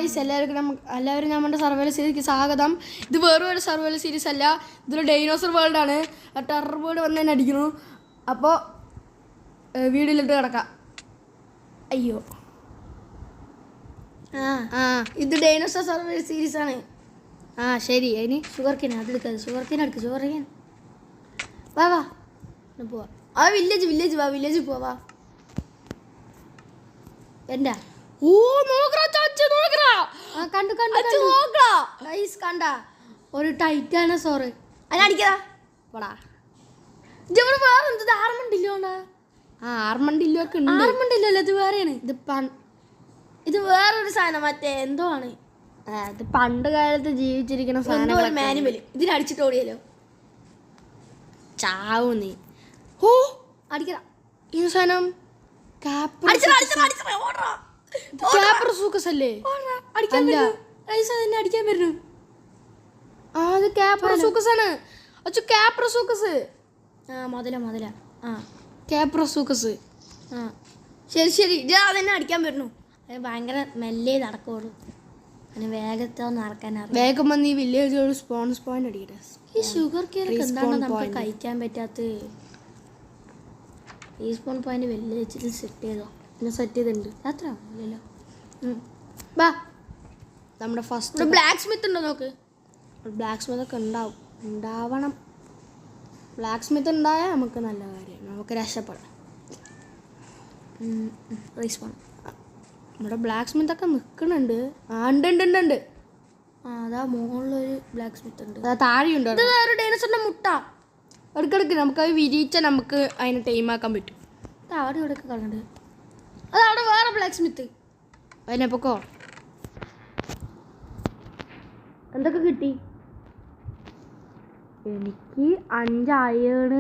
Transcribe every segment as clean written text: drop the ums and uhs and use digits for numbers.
Guys എല്ലാവരും നമ്മുടെ survival സീരീസിലേക്ക് സ്വാഗതം. ഇത് വേറെ ഒരു സർവൈവൽ സീരീസ് അല്ല, ഇതൊരു ഡൈനോസർ വേൾഡ് ആണ്. ടെറർ ബേർഡ് വന്ന് തന്നെ അടിക്കുന്നു. അപ്പോൾ വീഡിയോയിലിട്ട് കിടക്കാം. അയ്യോ ഇത് ഡൈനോസർ സർവൈവൽ സീരീസ് ആണ്. ശരി. അതിന് ഷുഗർ കെയിൻ അതെടുക്കാം. ഷുഗർ കെയിൻ വാ പോവാ. വില്ലേജ് വാ, വില്ലേജ് പോവാ. എന്താ ഒരു ടൈറ്റാനോസോറ് അതിനടിക്കടാ. വേറെന്ത് ആർമണ്ടില്ലോണ്ടാ? ആർമണ്ടില്ലോ ഒക്കെ ഉണ്ട്. ആർമണ്ടില്ലല്ലോ, ഇത് വേറെയാണ്. ഇത് വേറൊരു സാധനം, മറ്റേ എന്തോ ആണ്. ഇത് പണ്ട് കാലത്ത് ജീവിച്ചിരിക്കുന്ന സാധനം. മാനുവൽ ഇതിനടിച്ചിട്ട് ഓടിയല്ലോ. ചാവൂ നീ. അടിക്കടാ. ഇത് സാധനം അല്ലേ? അടിക്കാൻ വരുന്നു. അത് കാപ്രോസൂക്കസ് ആണ്. കാപ്രോസൂക്കസ് മുതല. കാപ്രോസൂക്കസ്. ശരി. അതെന്നെ അടിക്കാൻ വരുന്നു. അത് ഭയങ്കര മെല്ലെ നടക്കുള്ളൂ. അതിന് വേഗത്തെ നടക്കാൻ വേഗം വന്ന് ഈ വില്ലേജ് സ്പോൺസ് പോയിന്റ് അടിക്കട്ടെ. ഈ ഷുഗർ കെയിൻ എന്താണ് നമുക്ക് കഴിക്കാൻ പറ്റാത്ത? ഈ സ്പോൺ പോയിന്റ് വലിയ വെച്ചിട്ട് സെറ്റ് ചെയ്തിട്ടുണ്ട്. അത്ര ഇല്ലല്ലോ. ബാ, നമ്മുടെ ഫസ്റ്റ് ബ്ലാക്ക് സ്മിത്ത് ഉണ്ടോ നോക്ക്. ബ്ലാക്ക് സ്മിത്ത് ഒക്കെ ഉണ്ടാവണം. ബ്ലാക്ക് സ്മിത്ത് ഉണ്ടായാൽ നമുക്ക് നല്ല കാര്യം, നമുക്ക് രക്ഷപ്പെടാം. റീസ്പോൺ. നമ്മുടെ ബ്ലാക്ക് സ്മിത്ത് ഒക്കെ നിൽക്കുന്നുണ്ട്. ഉണ്ട്. അതാ മുകളിലൊരു ബ്ലാക്ക് സ്മിത്ത് ഉണ്ട്. താഴെയുണ്ട് ഒരു ഡൈനോസറിന്റെ മുട്ട. എടുക്കെടുക്ക്. നമുക്കത് വിരിയിച്ചാൽ നമുക്ക് അതിനെ ടൈമാക്കാൻ പറ്റും. അവിടെ ഇവിടെ കളഞ്ഞത്. അതവിടെ വേറെ ബ്ലാക്ക് സ്മിത്ത്. അതിനെപ്പൊക്കോ എന്തൊക്കെ കിട്ടി? എനിക്ക് 5 അയേണ്,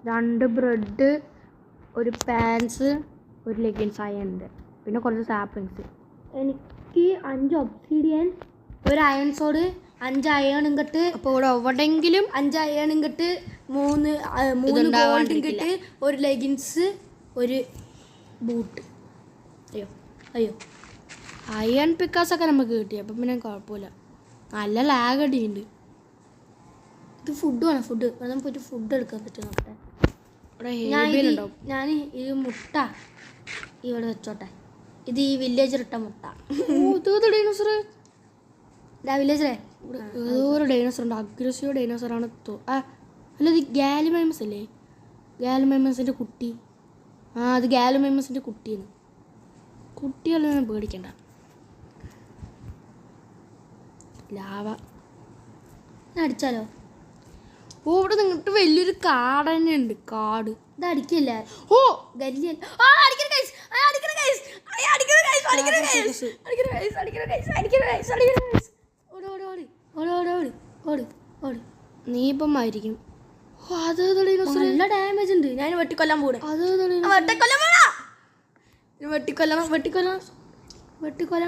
2 ബ്രെഡ്, ഒരു പാൻസ്, ഒരു ലെഗിൻസ് അയൺ, പിന്നെ കുറച്ച് സാപ്ലിങ്സ്. എനിക്ക് 5 ഒബ്സിഡിയൻ, ഒരു അയൺ സോഡ്, 5 അയേണും കെട്ട്. അപ്പോൾ ഇവിടെ എവിടെയെങ്കിലും 5 അയേണും കെട്ട്, 3 ഗോൾഡും കെട്ട്, ഒരു ലെഗിൻസ്, ഒരു ബൂട്ട്. അയ്യോ അയൺ പിക്കാസൊക്കെ നമുക്ക് കിട്ടി. അപ്പം പിന്നെ കുഴപ്പമില്ല. നല്ല ലാഗ് അടിയുണ്ട്. ഇത് ഫുഡ് വേണം. നമുക്ക് പോയിട്ട് ഫുഡ് എടുക്കാൻ പറ്റും. നോക്കട്ടെ. ഞാൻ ഈ മുട്ട ഇവിടെ വെച്ചോട്ടെ. ഇത് ഈ വില്ലേജർ ഇട്ട മുട്ട. ഡൈനോസർ വില്ലേജറേ. ഏതോ ഒരു ഡൈനോസർ ഉണ്ട്. അഗ്രസീവ് ഡൈനോസറാണ്. അല്ല, ഇത് ഗാലിമൈമസ് അല്ലേ? ഗാലിമൈമസിൻ്റെ കുട്ടി. അത് ഗാലിമൈമസിൻ്റെ കുട്ടിയാണ്. കുട്ടികളൊന്നും പേടിക്കണ്ട. ലാവ അടിച്ചാലോ? ഇവിടെ നിങ്ങട്ട് വലിയൊരു കാട് തന്നെ ഉണ്ട്. കാട് ഇത് അടിക്കില്ല. ഗല്ലിയല്ല. നീ ഇപ്പം ആയിരിക്കും. നല്ല ഡാമേജ് ഉണ്ട്. ഞാൻ വെട്ടിക്കൊല്ലാൻ പോണേ.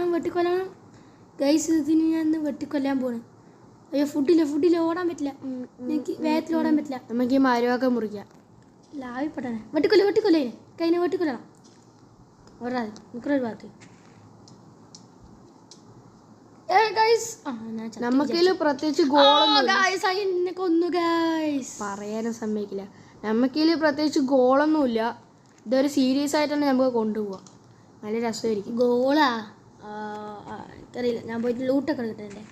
വെട്ടിക്കൊല്ലണം ഗൈസ്. ഇതിന് ഞാൻ വെട്ടിക്കൊല്ലാൻ പോണേ. അയ്യോ, ഫുഡില്ല. ഓടാൻ പറ്റില്ല. എനിക്ക് വേഗത്തിൽ ഓടാൻ പറ്റില്ല. നമുക്ക് ഈ മരമൊക്കെ മുറിക്കാം. ലാവിപ്പെട്ടാനെ. വെട്ടിക്കൊല്ലേ കൈനെ വെട്ടിക്കൊല്ലണം. ഓടാതെ നിൽക്കൊരു ഭാഗത്ത്. നമുക്കിതിൽ പ്രത്യേകിച്ച് പറയാനും സമ്മതിക്കില്ല. നമുക്കിതിൽ പ്രത്യേകിച്ച് ഗോളൊന്നുമില്ല. ഇതൊരു സീരിയസ് ആയിട്ടാണ് നമുക്ക് കൊണ്ടുപോവാം. നല്ല രസമായിരിക്കും. ഗോളാ എനിക്കറിയില്ല. ഞാൻ പോയിട്ട് ലൂട്ടൊക്കെ എടുക്കട്ടെ.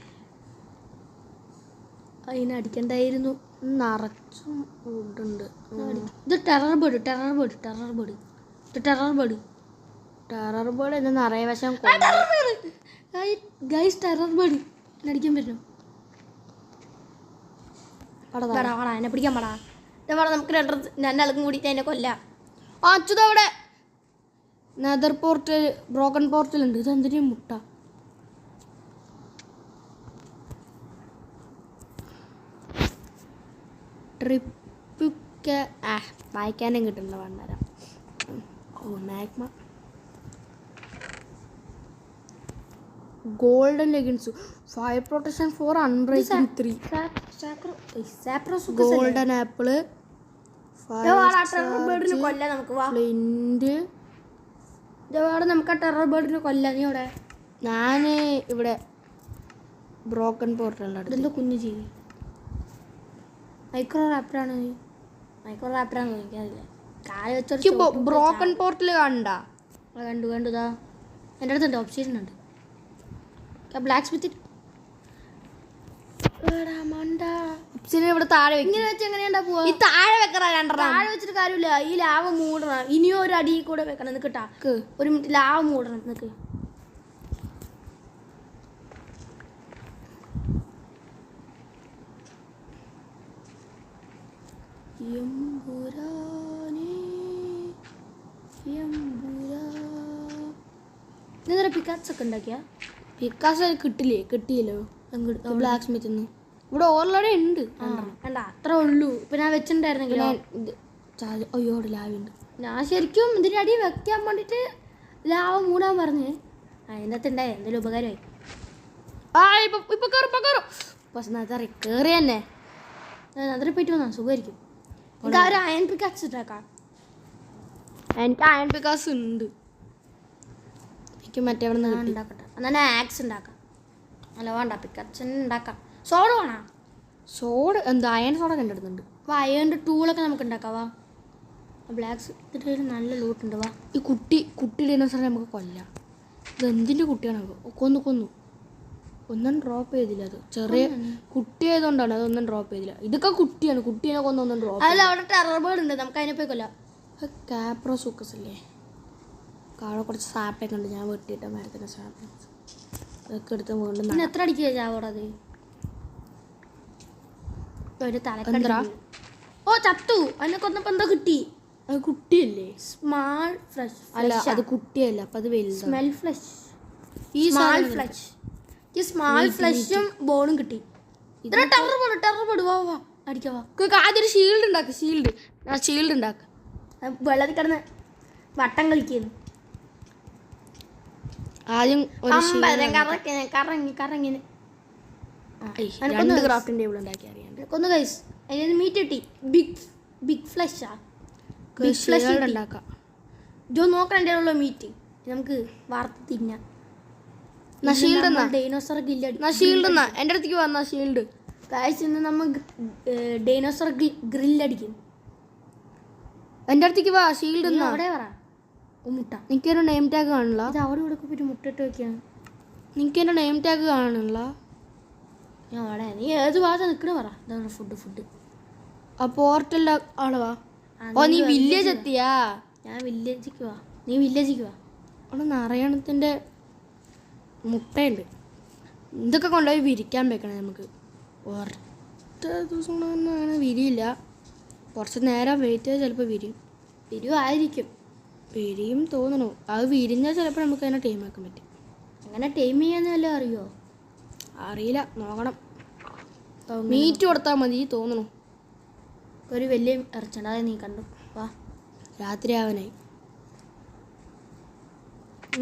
അതിനടിക്കണ്ടായിരുന്നു. നിറച്ചും ഫുഡുണ്ട്. ഇത് ടെറർ ബേർഡ് എന്ന് നിറയെ വശം. ഗൈസ്, ടെറർ ബേർഡ് അടിക്കാൻ പറ്റും. എന്നെ പിടിക്കാൻ പാടാ. നമുക്ക് രണ്ടാൾക്കും കൂടിയിട്ട് അതിനെ കൊല്ലാം. അച്ഛതവിടെ നെതർ പോർട്ടൽ, ബ്രോക്കൺ പോർട്ടൽ ഉണ്ട്. ഇതെന്തിനും മുട്ട. ട്രിപ്പൊക്കെ വായിക്കാനും കിട്ടുന്നുണ്ട്. വന്നേരം magma golden leggings, fire protection 403, golden apple, flint. നമുക്ക് ആ ടെറർ ബേർഡിനെ കൊല്ലാം. നീ അവിടെ ഞാൻ ഇവിടെ ബ്രോക്കൺ പോർട്ടലുണ്ട്. ഇതെന്തോ കുഞ്ഞു ജീവി. മൈക്രോ റാപ്പറാണെന്ന് എനിക്കറിയില്ല. കാല് വെച്ചൊരു ബ്രോക്കൺ പോർട്ടൽ കണ്ട കണ്ടുതാ എൻ്റെ അടുത്തുണ്ട്. ഓപ്ഷൻ ഉണ്ട്. ബ്ലാക്ക് സ്മിത്ത് ഇവിടെ താഴെ ഇങ്ങനെ വെച്ച് എങ്ങനെയാ പോവാ? ഈ താഴെ വെക്കണം. താഴെ വെച്ചിട്ട് കാര്യമില്ല. ഈ ലാവ മൂടണം. ഇനിയും ഒരു അടി കൂടെ വെക്കണം. നിനക്ക് ടാക്ക് ഒരു മിനിറ്റ് ലാവ മൂടണം. നിനക്ക് പിക്കാസ് ഒക്കെ ഉണ്ടാക്കിയ പിക്കാസ് കിട്ടിയല്ലോ ബ്ലാക്ക് സ്മിത്ത്. ഇവിടെ ഓൾറെഡി ഉണ്ട്. കണ്ട അത്ര ഉള്ളൂ. ഇപ്പൊ ഞാൻ വെച്ചിട്ടുണ്ടായിരുന്നെങ്കിൽ അയ്യോ ലാവുണ്ട്. ഞാൻ ശരിക്കും ഇതിൻ്റെ അടി വെക്കാൻ വേണ്ടിട്ട് ലാവ മൂടാൻ പറഞ്ഞ് അതിൻ്റെ അകത്ത് ഉണ്ടായി. എന്തെങ്കിലും ഉപകാരമായി. പക്ഷെ നേരത്തെ കയറി തന്നെ അതിൽ പോയിട്ട് വന്നാ സുഖമായിരിക്കും. എനിക്ക് ഒരു അയൺ പിക്കാസ് ഉണ്ടാക്കാം. എനിക്ക് അയൺ പിക്കാസ് ഉണ്ട്. എനിക്ക് മറ്റേ അവിടെ നിന്ന് ഉണ്ടാക്കട്ടെ. എന്നാൽ ആക്സ് ഉണ്ടാക്കാം. അല്ല വേണ്ട പിക്കാസ് ഉണ്ടാക്കാം. സോഡ വേണോ? സോഡ എന്താ അയൺ സോഡ കണ്ടെടുക്കുന്നുണ്ട്. അപ്പോൾ അയണിൻ്റെ ടൂളൊക്കെ നമുക്ക് ഉണ്ടാക്കാം. വാ ബ്ലാക്ക് ഇതിൽ നല്ല ലൂട്ടുണ്ട്. വാ ഈ കുട്ടി ഡൈനോസറെ നമുക്ക് കൊല്ലാം. ഇതെന്തിൻ്റെ കുട്ടിയാണ്? കൊന്നു ഒന്നും ഡ്രോപ്പ് ചെയ്തില്ല. അത് ചെറിയ കുട്ടി ആയതുകൊണ്ടാണ് അതൊന്നും ഡ്രോപ്പ് ചെയ്തില്ല. ഇതൊക്കെ കുട്ടിയാണ്. കുട്ടീനെ കൊന്നൊന്നും ഡ്രോപ്പ് അല്ല. അവിടെ ടെറർ ബേർഡ് ഉണ്ട്. നമുക്ക് അതിനെ പോയി കൊല്ലാം. കാപ്രോസൂക്കസ് അല്ലേ? കാളെ കുറച്ച് സാപ്പൊക്കെ ഉണ്ട്. ഞാൻ വെട്ടിയിട്ട മരത്തിൻ്റെ സാപ്പ് അതൊക്കെ എടുത്ത് വീണ്ടും എത്ര അടിക്കുക ചാവോടത്? ഒരു തലക്കണ്ട. ഓ ചത്തു. അതിനെ കൊന്നപ്പോൾ എന്താ കിട്ടി? അത് കുട്ടിയല്ലേ? Small flush. അല്ല അത് കുട്ടിയല്ല. അപ്പം അത് വലുത്. Smell flush. ഈ സ്മാൾ ഫ്ലഷും ബോണും കിട്ടി. ടെറർ വാ അടിക്കാവാ. ആദ്യം ഷീൽഡ് ഉണ്ടാക്കുക. ഷീൽഡ് ഉണ്ടാക്കുക. വെള്ളത്തിൽ കിടന്ന് വട്ടം കളിക്കുന്നു. ആദ്യം കറങ്ങി ക്രാഫ്റ്റിംഗ് ടേബിൾ ഉണ്ടാക്കി അറിയാണ്ട് കൊന്നു ഗൈസ്. അതിന് മീറ്റ് കിട്ടി. ബിഗ് ഫ്ലഷാ. ബിഗ് ഫ്ലഷ് ഉണ്ടാക്കാം. ജോ നോക്കാൻ എൻ്റെ ഉള്ള മീറ്റ് നമുക്ക് വാർത്ത തിന്നാം. ഡൈനോസർ എൻ്റെ അടുത്തേക്ക് വന്ന ഷീൽഡ് ഗൈസ്. ഇന്ന് നമ്മൾ ഡൈനോസർ ഗ്രില്ലടിക്കും. എൻ്റെ അടുത്തേക്ക് വാ. ഷീൽഡ് അവിടെ പറ. മുട്ട എനിക്കൊരു നെയിം ടാഗ് കാണില്ല. ഇത് അവിടെ ഇവിടെ പോയിട്ട് മുട്ടിട്ട് വെക്കാണ്. നിനക്ക് എൻ്റെ നെയിം ടാഗ് കാണില്ല. ഞാൻ അവിടെ നീ ഏത് ഭാഗത്ത് നിൽക്കണ പറ. ഇതാണ് ഫുഡ് ആ പോർട്ടലിൻ്റെ അവിടെ വാ. ഓ നീ വില്ലേജ് എത്തിയാ? ഞാൻ വില്ലേജിക്ക് വാ. നീ വില്ലേജിക്ക് വാ. അവിടെ നാരായണത്തിൻ്റെ മുട്ടയുണ്ട്. ഇതൊക്കെ കൊണ്ടുപോയി വിരിക്കാൻ വെക്കണം. നമുക്ക് ഒറ്റ ദിവസം കൊണ്ടൊന്നും അങ്ങനെ വിരിയില്ല. കുറച്ച് നേരം വെയിറ്റ് ചെയ്ത് ചിലപ്പോൾ വിരിയുമായിരിക്കും. വിരിയും തോന്നണു. അത് വിരിഞ്ഞാൽ ചിലപ്പോൾ നമുക്ക് അതിനെ ടൈം ആക്കാൻ പറ്റും. അങ്ങനെ ടൈം ചെയ്യാന്ന് വല്ലതും അറിയോ? അറിയില്ല. നോക്കണം. മീറ്റ് കൊടുത്താൽ മതി തോന്നണു. ഒരു വലിയ ഇറച്ചണ്ട. അതായത് നീ കണ്ടു. വാ രാത്രി ആവാനായി.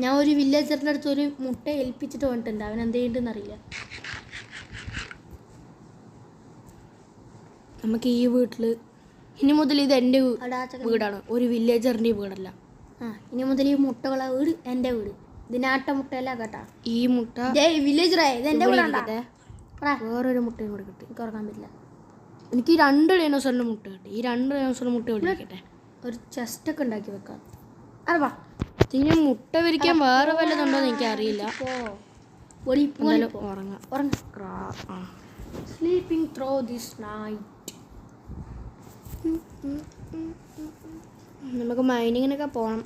ഞാൻ ഒരു വില്ലേജറിൻ്റെ അടുത്ത് ഒരു മുട്ട ഏൽപ്പിച്ചിട്ട് വന്നിട്ടുണ്ട്. അവൻ എന്ത് ചെയ്യണ്ടെന്ന് അറിയില്ല. നമുക്ക് ഈ വീട്ടിൽ ഇനി മുതൽ ഇത് എൻ്റെ വീടാണ്. ഒരു വില്ലേജറിൻ്റെ വീടല്ല. ഇനി മുതൽ ഈ മുട്ടകളെ വീട് എൻ്റെ വീട്. ഇതിനാട്ട മുട്ടയല്ല കേട്ടാ. ഈ മുട്ട വില്ലേജറേ ഇത് എൻ്റെ വീടാണ്ടേ. വേറൊരു മുട്ടയും കൂടെ കിട്ടി. എനിക്ക് ഉറക്കാൻ പറ്റില്ല. എനിക്ക് 2 ഡൈനോസറിൻ്റെ മുട്ട കിട്ടി. ഈ 2 ഡൈനോസറിൻ്റെ മുട്ട വിളിക്കട്ടെ. ഒരു ചെസ്റ്റൊക്കെ ഉണ്ടാക്കി വെക്കാം. അറവാ ഇതിന് മുട്ട വിരിക്കാൻ വേറെ വല്ലതുണ്ടോ എന്ന് എനിക്ക് അറിയില്ല. Sleeping through this night. നമുക്ക് മൈനിങ്ങിനൊക്കെ പോകണം.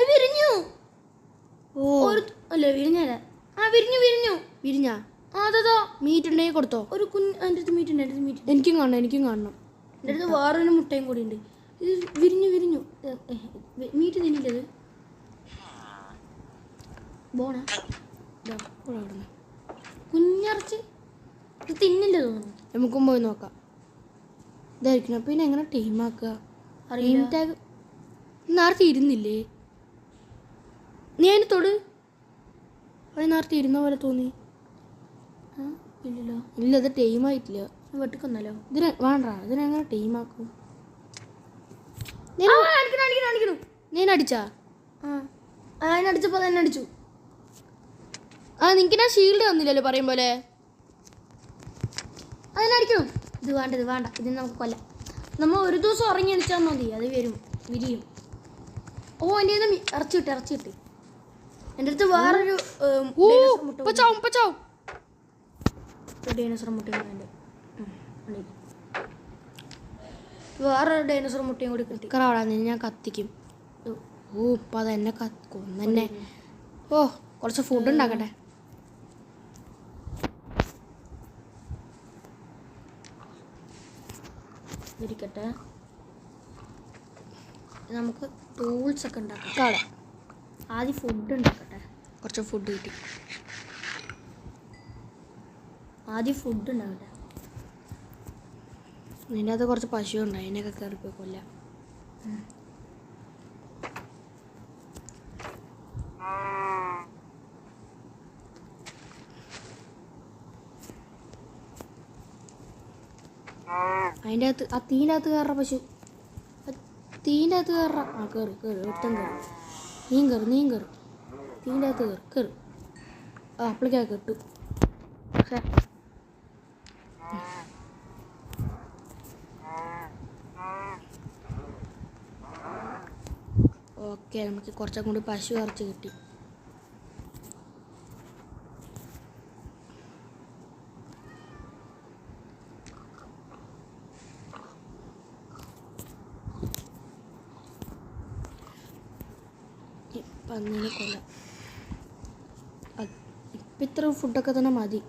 വിരിഞ്ഞു. ഓ അല്ലേ വിരിഞ്ഞല്ല. വിരിഞ്ഞാ അതോ മീറ്റ് ഉണ്ടെങ്കിൽ കൊടുത്തോ. ഒരു എൻ്റെ അടുത്ത് മീറ്റ് ഉണ്ട്. എനിക്കും കാണണം. എൻ്റെ അടുത്ത് വേറൊരു മുട്ടയും കൂടി ഉണ്ട്. ഇത് വിരിഞ്ഞു. മീറ്റ് തിന്നില്ലത്. ബോണാ കുഞ്ഞറച്ച് ഇത് തിന്നില്ല തോന്നുന്നു. നമുക്കും പോയി നോക്കാം. ഇതായിരിക്കണം. പിന്നെ എങ്ങനെ ടൈമാക്കുക? ടാഗ് നേരത്തെ ഇരുന്നില്ലേ? നീ അതിന് തൊട്. അത് നേരത്തെ ഇരുന്ന പോലെ തോന്നി. ഇല്ലല്ലോ. ഇല്ല ഇത് ടൈമായിട്ടില്ല. വെട്ടിക്കൊന്നല്ലോ. ഇതിന് വേണ്ട. ഇതിനെങ്ങനെ ടൈമാക്കും? ഞാൻ അടിച്ചാ അതിനടിച്ചപ്പോൾ തന്നെ അടിച്ചു. നിനക്ക് ഞാൻ ഷീൽഡ് തന്നില്ലല്ലോ പറയും പോലെ. അതിനടിക്കണം. ഇത് വേണ്ട ഇതിന് നമുക്ക് കൊല്ലാം. നമ്മൾ ഒരു ദിവസം ഉറങ്ങി അടിച്ചാൽ മതി, അത് വിരിയും. ഓ എൻ്റെ ഇറച്ചി കിട്ടി. എൻ്റെ അടുത്ത് വേറൊരു ഡൈനോസർ മുട്ടയുണ്ട്. വേറൊരു ഡൈനോസർ മുട്ടയും കൂടി കിട്ടി. ഞാൻ കത്തിക്കും. ഇപ്പം അതെന്നെ കൊന്നെ. കുറച്ച് ഫുഡ് ഉണ്ടാക്കട്ടെ. ഇരിക്കട്ടെ, നമുക്ക് ടൂൾസ് ഒക്കെ ഉണ്ടാക്കാം. ആദ്യം ഫുഡ് ഉണ്ടാക്കട്ടെ. കുറച്ച് ഫുഡ് കിട്ടി. നിൻ്റെ അത് കുറച്ച് പശു ഉണ്ട്, അതിനൊക്കെ കയറിപ്പോയി കൊല്ലാം. അതിൻ്റെ അകത്ത് തീൻ്റെ അകത്ത് കയറ പശു. തീൻ്റെ അകത്ത് കയറ. കയറി ഒരുത്തം കയറി. നീ കയറി തീൻ്റെ അകത്ത് കയറി. അപ്പളേക്കാ കെട്ടു. പക്ഷേ ഓക്കെ, നമുക്ക് കുറച്ചും കൂടി പശു ഇറച്ചി കിട്ടി. പന്നീനെ കൊല്ലാം. ഇപ്പം ഇത്ര ഫുഡൊക്കെ തന്നെ മതി.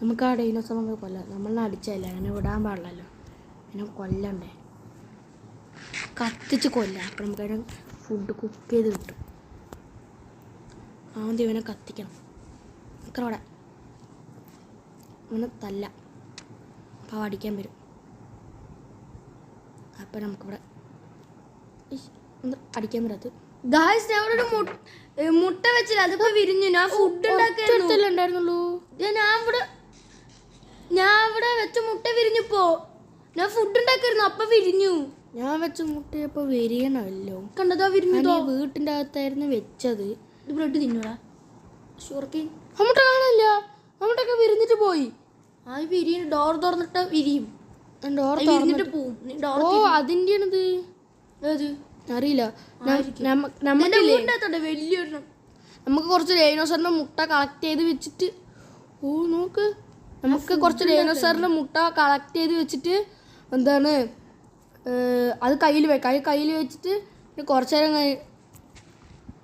നമുക്ക് ആ ഡൈനോസർ നമുക്ക് കൊല്ലാം. നമ്മളെ അടിച്ചതല്ല, അങ്ങനെ വിടാൻ പാടില്ലല്ലോ. അതിനെ കൊല്ലണ്ടേ, കത്തിച്ച് കൊല്ലാം. അപ്പം നമുക്കതിനെ ഫുഡ് കുക്ക് ചെയ്ത് കിട്ടും. ആദ്യം ഇവനെ കത്തിക്കണം. നിൽക്കണം അവിടെ. ഇവനെ തല്ല. അപ്പോൾ അടിക്കാൻ വരും. അപ്പം നമുക്കിവിടെ അടിക്കാൻ വരാത്ത മുട്ട വെച്ചില്ല, അതിപ്പോ വിരിഞ്ഞു. ഞാൻ ഫുഡ് ഉണ്ടായിരുന്നുള്ളൂ. ഞാൻ ഇവിടെ വെച്ച മുട്ട വിരിഞ്ഞപ്പോ ഞാൻ ഫുഡ് ഉണ്ടാക്കിയിരുന്നു, അപ്പൊ വിരിഞ്ഞു. ഞാൻ വെച്ച മുട്ടയപ്പോ വിരിയണമല്ലോ. കണ്ടതാ വിരിഞ്ഞു. വീട്ടിൻ്റെ അകത്തായിരുന്നു വെച്ചത്. ഇത് ബ്രെഡ് തിന്നൂടാ ഷുവർക്കി. മുട്ട കാണില്ല. മുട്ടൊക്കെ വിരിഞ്ഞിട്ട് പോയി. ആ വിരിയും. ഡോർ തുറന്നിട്ട് വിരിയും. പോവും. അതിൻ്റെ അറിയില്ല. നമുക്ക് കുറച്ച് ഡൈനോസറിന്റെ മുട്ട കളക്ട് ചെയ്ത് വെച്ചിട്ട് നമുക്ക് കുറച്ച് ഡൈനോസറിന്റെ മുട്ട കളക്ട് ചെയ്ത് വെച്ചിട്ട് എന്താണ് അത് കയ്യിൽ വെച്ചിട്ട് പിന്നെ കുറച്ച് നേരം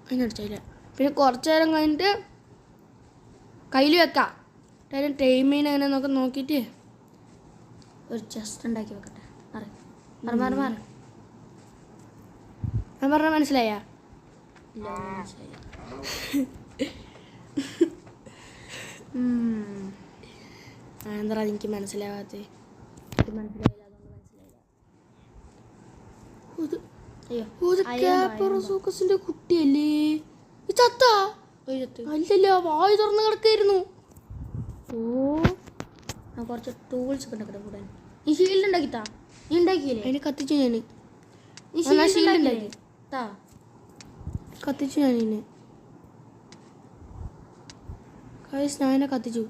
അതിനടിച്ചില്ല. പിന്നെ കുറച്ച് നേരം കഴിഞ്ഞിട്ട് കയ്യിൽ വെക്കാം. ടൈമിന് അങ്ങനെ നോക്കിയിട്ട് ഒരു ചെസ്റ്റ് ഉണ്ടാക്കി വെക്കട്ടെ. ഞാൻ പറഞ്ഞ മനസ്സിലായാ? ഇല്ല, മനസ്സിലായില്ല. എന്താ എനിക്ക് മനസ്സിലാവാത്ത? കുട്ടിയല്ലേ ചത്താ? അല്ലല്ല, വായു തുറന്ന് കിടക്കായിരുന്നു. കുറച്ച് ടൂൾസ് ഒക്കെ ഉണ്ടാക്കട്ടെ കൂടാൻ. ഈ ഷീൽഡ് ഉണ്ടാക്കിത്താ. നീ ഉണ്ടാക്കിയില്ലേ? അതിനെ കത്തിച്ചു ഞാൻ. കത്തിച്ചു ഞാനിന്നെ. ഞാനെ കത്തിച്ചു.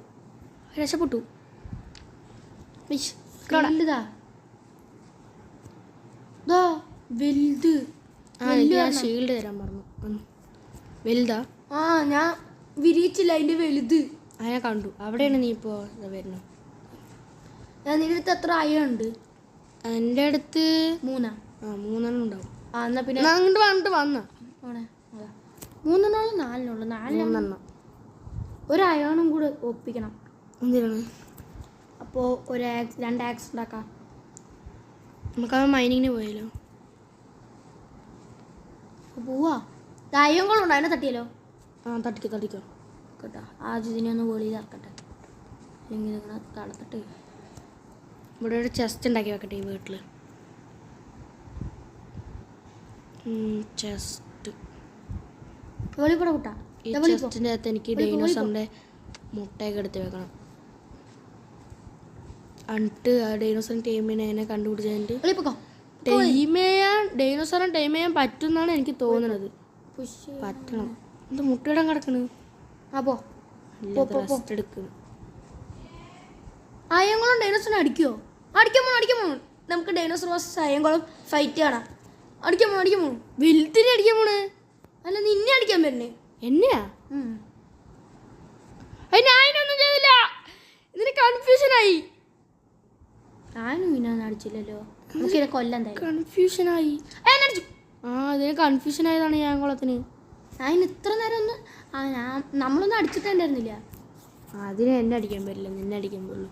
രക്ഷപ്പെട്ടു. ഷീൽഡ് തരാൻ പറഞ്ഞു. വലുതാ? ഞാൻ വിരിയിച്ചില്ല, അതിന്റെ വലുത്. അതിനെ കണ്ടു. അവിടെയാണ് നീ ഇപ്പോ വരുന്നത്. നിന്റെ അടുത്ത് എത്ര അയുണ്ട്? എൻ്റെ അടുത്ത് 3. 3 ഉണ്ടാവും. എന്നാ പിന്നെ അങ്ങോട്ട് വന്നിട്ട് വന്ന 3 4 ഒരു അയോണും കൂടെ ഒപ്പിക്കണം. എന്തിനാണ്? അപ്പോൾ 2 ആക്സ് ഉണ്ടാക്കാം. നമുക്ക് മൈനിങ്ങിന് പോയാലോ? പോവാ. അയ്യങ്ങളുണ്ടോ? അതിനെ തട്ടിയല്ലോ. തട്ടിക്കോ കേട്ടോ. ആദ്യം ഇതിനെ ഒന്ന് വെളിയിൽ ഇറക്കട്ടെ, അല്ലെങ്കിൽ ഇങ്ങനെ തളർത്തിട്ട് ഇവിടെ ഒരു ചെസ്റ്റ് ഉണ്ടാക്കി വെക്കട്ടെ ഈ വീട്ടിൽ. ചെസ്റ്റ് വെളിക്കൂടെ കൂട്ടാ. ഈ ചെസ്റ്റിൻ്റെ അകത്ത് എനിക്ക് ഡൈനോസറിൻ്റെ മുട്ടയൊക്കെ എടുത്ത് വെക്കണം. എന്നിട്ട് ആ ഡൈനോസറിൻ്റെ ടീമിനെ എങ്ങനെ കണ്ടുപിടിച്ച് കഴിഞ്ഞിട്ട് ഡൈനോസറിനെ ടൈം ചെയ്യാൻ പറ്റുമെന്നാണ് എനിക്ക് തോന്നുന്നത്. പറ്റണം. ഇത് മുട്ടയിടാൻ കിടക്കണ്. അപ്പോ റെസ്റ്റ് എടുക്കുന്നു. അയ്യങ്കുളം ഡൈനോസറിനെ അടിക്കുമോ? അടിക്കാൻ പോണു. നമുക്ക് ഡൈനോസർ വേഴ്സസ് അയ്യങ്കുളം ഫൈറ്റ് കാണാം. അടിക്കാൻ പോണു. വലുതിനെ അടിക്കാൻ പോണ്. അല്ല നിന്നെ അടിക്കാൻ പറ്റേ? എന്നെയാ? ഞാനൊന്നും ചെയ്തില്ല. ഇതിന് കൺഫ്യൂഷനായി. ഞാനും പിന്നെ അടിച്ചില്ലല്ലോ. നമുക്കിനെ കൊല്ലം കൺഫ്യൂഷനായി. അതിന് കൺഫ്യൂഷൻ ആയതാണ് ഞാൻ കുളത്തിന്. അതിന് ഇത്ര നേരം ഒന്ന് നമ്മളൊന്നും അടിച്ചിട്ടുണ്ടായിരുന്നില്ല. അതിന് എന്നെ അടിക്കാൻ പറ്റില്ല, നിന്നെ അടിക്കാൻ പറ്റുള്ളൂ.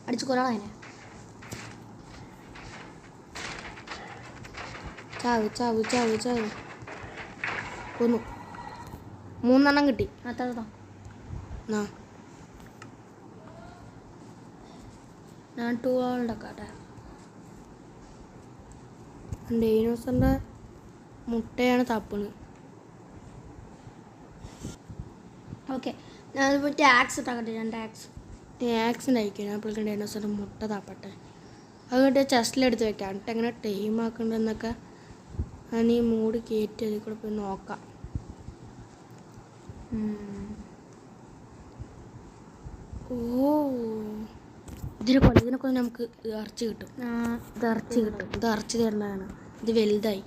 അടിച്ചു കൊല്ലണം അതിനെ. ചാവ് കൊന്നു. 3 എണ്ണം കിട്ടി. ഞാൻ 2 ഉണ്ടാക്കാട്ടെ. ഡൈനോസറിൻ്റെ മുട്ടയാണ് തപ്പണ്. ഓക്കെ, ഞാനിപ്പോൾ ടാക്സ് ഇട്ടാക്കട്ടെ. 2 ടാക്സ് ആക്സിഡൻ്റ് അപ്പോഴേക്കും ഡൈനോസറിൻ്റെ മുട്ട തപ്പട്ടെ. അതുകൊണ്ട് ചെസ്റ്റിലെടുത്ത് വെക്കാം. എന്നിട്ട് എങ്ങനെ ടൈം ആക്കണ്ടെന്നൊക്കെ ഞാൻ ഈ മൂഡ് കയറ്റി അതിൽ കൂടെ പോയി നോക്കാം. ഇതിനെ കൊല്ലം നമുക്ക് ഇറച്ചി കിട്ടും. ഇത് ഇറച്ചി തരേണ്ടതാണ്. ഇത് വലുതായി.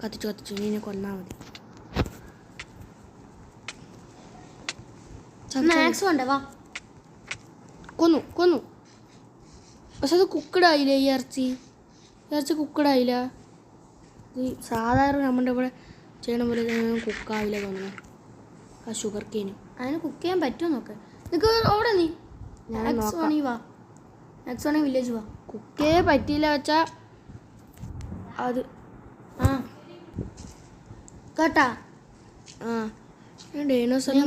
കത്തിച്ചു ഇതിനെ കൊന്നാൽ മതി. കൊന്നു. പക്ഷെ അത് കുക്കഡായില്ല. ഈ ഇറച്ചി കുക്കഡായില്ല. ഈ സാധാരണ നമ്മുടെ ഇവിടെ ചെയ്യണ പോലെ കുക്കാവില്ല തോന്നുന്നു. ആ ഷുഗർ കേന് അതിന് കുക്ക് ചെയ്യാൻ പറ്റുമോ നോക്ക്. നിനക്ക് ഓടെ നീ വില്ലേജ് വാ. കുക്കേ പറ്റിയില്ല വെച്ചാ അത് കേട്ടാ. ഡൈനോസറിന്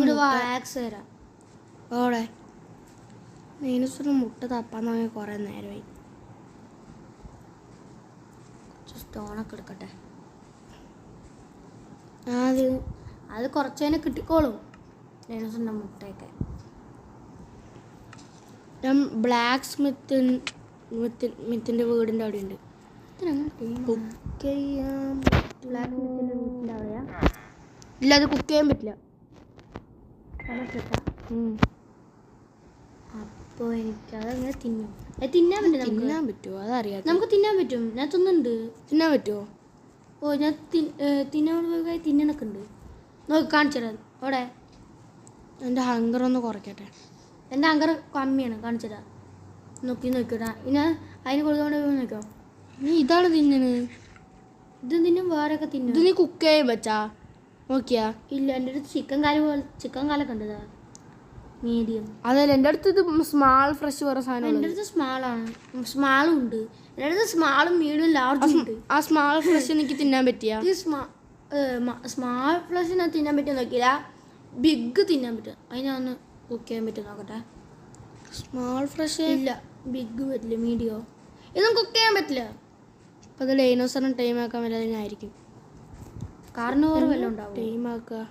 ഓടെ ഡൈനോസറിന് മുട്ട തപ്പാൻ തുടങ്ങി കുറേ നേരമായി. സ്റ്റോണൊക്കെ എടുക്കട്ടെ. അത് കുറച്ചതിനെ കിട്ടിക്കോളും ഡൈനോസറിൻ്റെ മുട്ടയൊക്കെ. ബ്ലാക്ക് സ്മിത്തിൻ്റെ വീടിൻ്റെ അവിടെ ഉണ്ട്. ഇല്ല, അത് കുക്ക് ചെയ്യാൻ പറ്റില്ല. അപ്പോൾ എനിക്കതങ്ങനെ തിന്നാൻ പറ്റുമോ? അതറിയാം. നമുക്ക് തിന്നാൻ പറ്റും. ഞാൻ തിന്നുന്നുണ്ട്. തിന്നാൻ പറ്റുമോ? ഓ ഞാൻ തിന്നണൊക്കെ ഉണ്ട്. നോക്കി കാണിച്ചുതരാം. അവിടെ എൻ്റെ ഹങ്കർ ഒന്ന് കുറയ്ക്കട്ടെ. എൻ്റെ ഹങ്കർ കമ്മിയാണ്. കാണിച്ചുതരാം. നോക്കിയോട്ടാ. ഇനി അതിന് കൊടുക്കാൻ നോക്കോ. നീ ഇതാണ് തിന്നണ്. ഇത് തിന്നും വേറെയൊക്കെ തിന്നും. ഇത് നീ കുക്ക് ചെയ്യാൻ പറ്റാ നോക്കിയാ? ഇല്ല, എൻ്റെ അടുത്ത് ചിക്കൻ കാലൊക്കെ ഉണ്ട്. മീഡിയം. അതല്ല, എൻ്റെ അടുത്ത് ഇത് സ്മാൾ ഫ്രഷ് വേറെ സാധനം. എൻ്റെ അടുത്ത് സ്മാളും ഉണ്ട്. എൻ്റെ അടുത്ത് സ്മാളും മീഡിയം ലാർജും ഉണ്ട്. ആ സ്മാൾ ഫ്രഷ് എനിക്ക് തിന്നാൻ പറ്റിയ? സ്മാൾ ഫ്രഷ് ഞാൻ തിന്നാൻ പറ്റുമോ നോക്കിയില്ല. ബിഗ് തിന്നാൻ പറ്റും. അതിനൊന്ന് കുക്ക് ചെയ്യാൻ പറ്റും നോക്കട്ടെ. സ്മാൾ ഫ്രഷ് ഇല്ല, ബിഗ് പറ്റില്ല. മീഡിയോ ഇതൊന്നും കുക്ക് ചെയ്യാൻ പറ്റില്ല. അപ്പോൾ അത് ഡൈനോസറിന് ടൈം ആക്കാൻ വല്ലതിനായിരിക്കും. കാർണിവോർ വല്ലതും ഉണ്ടാവും. ടൈം ആക്കുക.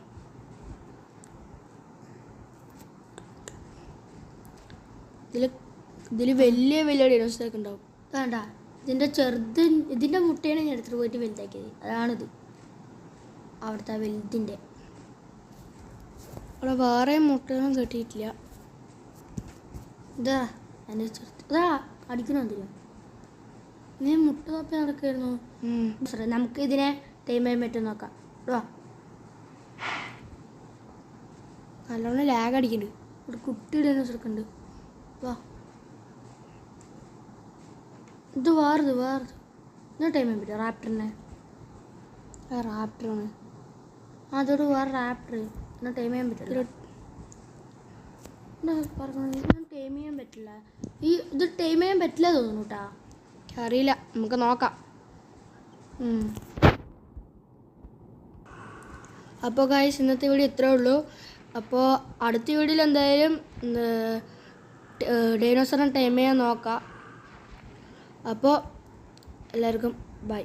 ഇതിൽ വലിയ ഡൈനോസറൊക്കെ ഉണ്ടാവും. വേണ്ട, ഇതിൻ്റെ മുട്ടയാണ് ഞാൻ എടുത്തിട്ട് പോയിട്ട് വലുതാക്കിയത്. അതാണിത്, അവിടുത്തെ വലുതിൻ്റെ. അവിടെ വേറെ മുട്ടയൊന്നും കിട്ടിയിട്ടില്ല. ഇതാ എൻ്റെ ചെറുത് അടിക്കണമെന്നില്ല. നീ മുട്ട തപ്പി നടക്കായിരുന്നു. നമുക്ക് ഇതിനെ ടൈം ചെയ്യാൻ പറ്റും നോക്കാം. നല്ലോണം ലാഗ് അടിക്കുന്നുണ്ട്. ഇവിടെ കുട്ടി ഡൈനോസറൊക്കെ ഉണ്ട്. വാ, ഇത് വേറത് ഇന്ന് ടൈം ചെയ്യാൻ പറ്റും. റാപ്റ്ററാണ്. അതൊരു വേറെ റാപ്റ്റർ. എന്നാൽ ടൈം ചെയ്യാൻ പറ്റില്ല. ടൈം ചെയ്യാൻ പറ്റില്ല. ഇത് ടൈം ചെയ്യാൻ പറ്റില്ല തോന്നുന്നു കേട്ടാ. അറിയില്ല, നമുക്ക് നോക്കാം. അപ്പോൾ ഗൈസ്, ഇന്നത്തെ വീഡിയോ ഇത്രേ ഉള്ളൂ. അപ്പോൾ അടുത്ത വീഡിയോയിൽ എന്തായാലും ഡൈനോസറിനെ ടൈം ചെയ്യാൻ നോക്കാം. അപ്പോൾ എല്ലാവർക്കും ബൈ.